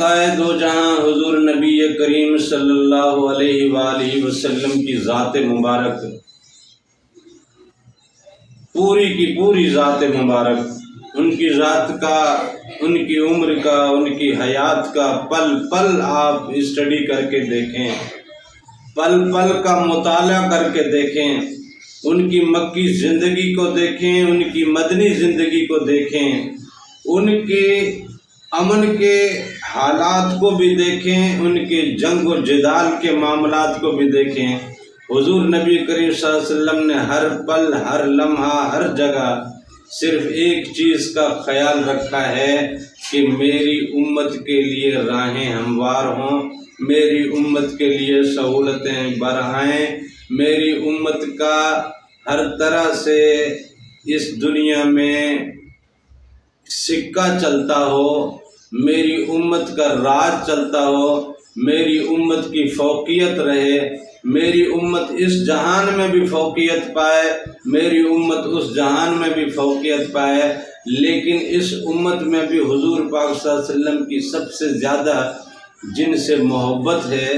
آقائے دو جہاں حضور نبی کریم صلی اللہ علیہ وآلہ وسلم کی ذات مبارک، پوری کی پوری ذات مبارک، ان کی ذات کا، ان کی عمر کا، ان کی حیات کا پل پل آپ اسٹڈی کر کے دیکھیں، پل پل کا مطالعہ کر کے دیکھیں، ان کی مکی زندگی کو دیکھیں، ان کی مدنی زندگی کو دیکھیں، ان کے امن کے حالات کو بھی دیکھیں، ان کے جنگ و جدال کے معاملات کو بھی دیکھیں۔ حضور نبی کریم صلی اللہ علیہ وسلم نے ہر پل، ہر لمحہ، ہر جگہ صرف ایک چیز کا خیال رکھا ہے کہ میری امت کے لیے راہیں ہموار ہوں، میری امت کے لیے سہولتیں بڑھائیں، میری امت کا ہر طرح سے اس دنیا میں سکہ چلتا ہو، میری امت کا راج چلتا ہو، میری امت کی فوقیت رہے، میری امت اس جہان میں بھی فوقیت پائے، میری امت اس جہان میں بھی فوقیت پائے۔ لیکن اس امت میں بھی حضور پاک صلی اللہ علیہ وسلم کی سب سے زیادہ جن سے محبت ہے،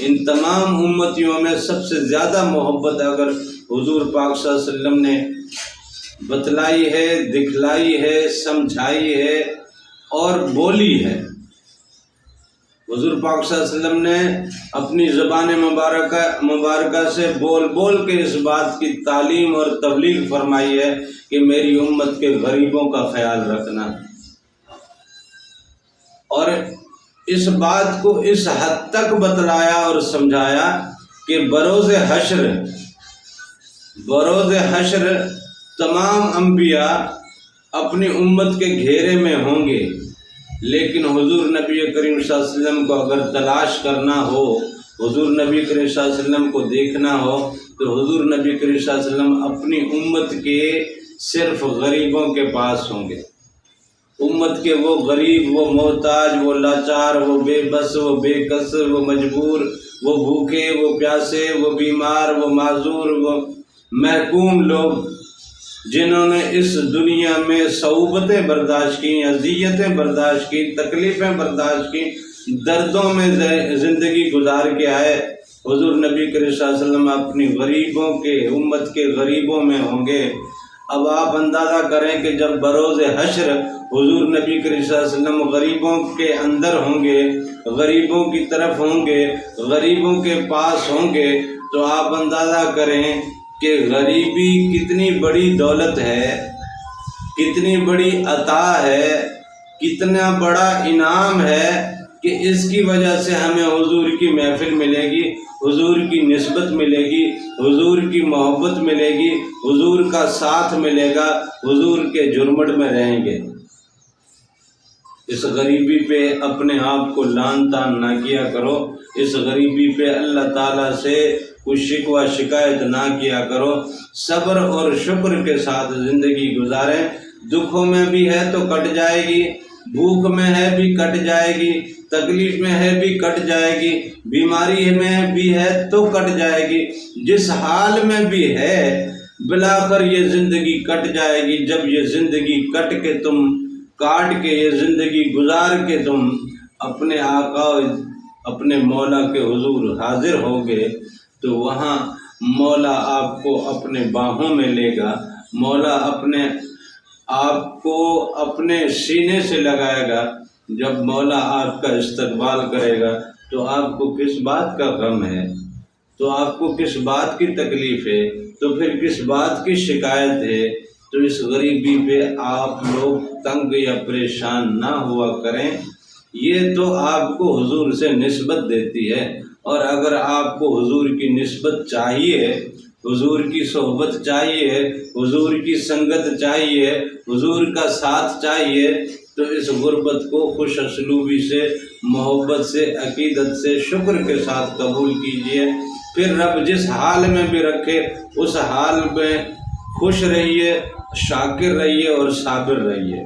ان تمام امتیوں میں سب سے زیادہ محبت اگر حضور پاک صلی اللہ علیہ وسلم نے بتلائی ہے، دکھلائی ہے، سمجھائی ہے اور بولی ہے، حضور پاک صلی اللہ علیہ وسلم نے اپنی زبان مبارکہ سے بول بول کے اس بات کی تعلیم اور تبلیغ فرمائی ہے کہ میری امت کے غریبوں کا خیال رکھنا، اور اس بات کو اس حد تک بتلایا اور سمجھایا کہ بروز حشر تمام انبیاء اپنی امت کے گھیرے میں ہوں گے، لیکن حضور نبی کریم صلی اللہ علیہ وسلم کو اگر تلاش کرنا ہو، حضور نبی کریم صلی اللہ علیہ وسلم کو دیکھنا ہو، تو حضور نبی کریم صلی اللہ علیہ وسلم اپنی امت کے صرف غریبوں کے پاس ہوں گے۔ امت کے وہ غریب، وہ محتاج، وہ لاچار، وہ بے بس، وہ بے کس، وہ مجبور، وہ بھوکے، وہ پیاسے، وہ بیمار، وہ معذور، وہ محکوم لوگ جنہوں نے اس دنیا میں صعوبتیں برداشت کی، اذیتیں برداشت کی، تکلیفیں برداشت کی، دردوں میں زندگی گزار کے آئے، حضور نبی کریم صلی اللہ علیہ وسلم اپنی غریبوں کے، امت کے غریبوں میں ہوں گے۔ اب آپ اندازہ کریں کہ جب بروز حشر حضور نبی کریم صلی اللہ علیہ وسلم غریبوں کے اندر ہوں گے، غریبوں کی طرف ہوں گے، غریبوں کے پاس ہوں گے، تو آپ اندازہ کریں کہ غریبی کتنی بڑی دولت ہے، کتنی بڑی عطا ہے، کتنا بڑا انعام ہے کہ اس کی وجہ سے ہمیں حضور کی محفل ملے گی، حضور کی نسبت ملے گی، حضور کی محبت ملے گی، حضور کا ساتھ ملے گا، حضور کے جرمٹ میں رہیں گے۔ اس غریبی پہ اپنے آپ کو لعن طعن نہ کیا کرو، اس غریبی پہ اللہ تعالیٰ سے کوئی شکوہ شکایت نہ کیا کرو، صبر اور شکر کے ساتھ زندگی گزاریں۔ دکھوں میں بھی ہے تو کٹ جائے گی، بھوک میں ہے بھی کٹ جائے گی، تکلیف میں ہے بھی کٹ جائے گی، بیماری میں بھی ہے تو کٹ جائے گی، جس حال میں بھی ہے بالآخر یہ زندگی کٹ جائے گی۔ جب یہ زندگی کاٹ کے یہ زندگی گزار کے تم اپنے آقا، اپنے مولا کے حضور حاضر ہوگے، تو وہاں مولا آپ کو اپنے باہوں میں لے گا، مولا اپنے آپ کو اپنے سینے سے لگائے گا۔ جب مولا آپ کا استقبال کرے گا تو آپ کو کس بات کا غم ہے، تو آپ کو کس بات کی تکلیف ہے، تو پھر کس بات کی شکایت ہے؟ تو اس غریبی پہ آپ لوگ تنگ یا پریشان نہ ہوا کریں، یہ تو آپ کو حضور سے نسبت دیتی ہے۔ اور اگر آپ کو حضور کی نسبت چاہیے، حضور کی صحبت چاہیے، حضور کی سنگت چاہیے، حضور کا ساتھ چاہیے، تو اس غربت کو خوش اسلوبی سے، محبت سے، عقیدت سے، شکر کے ساتھ قبول کیجیے۔ پھر رب جس حال میں بھی رکھے اس حال میں خوش رہیے، شاکر رہیے اور صابر رہیے۔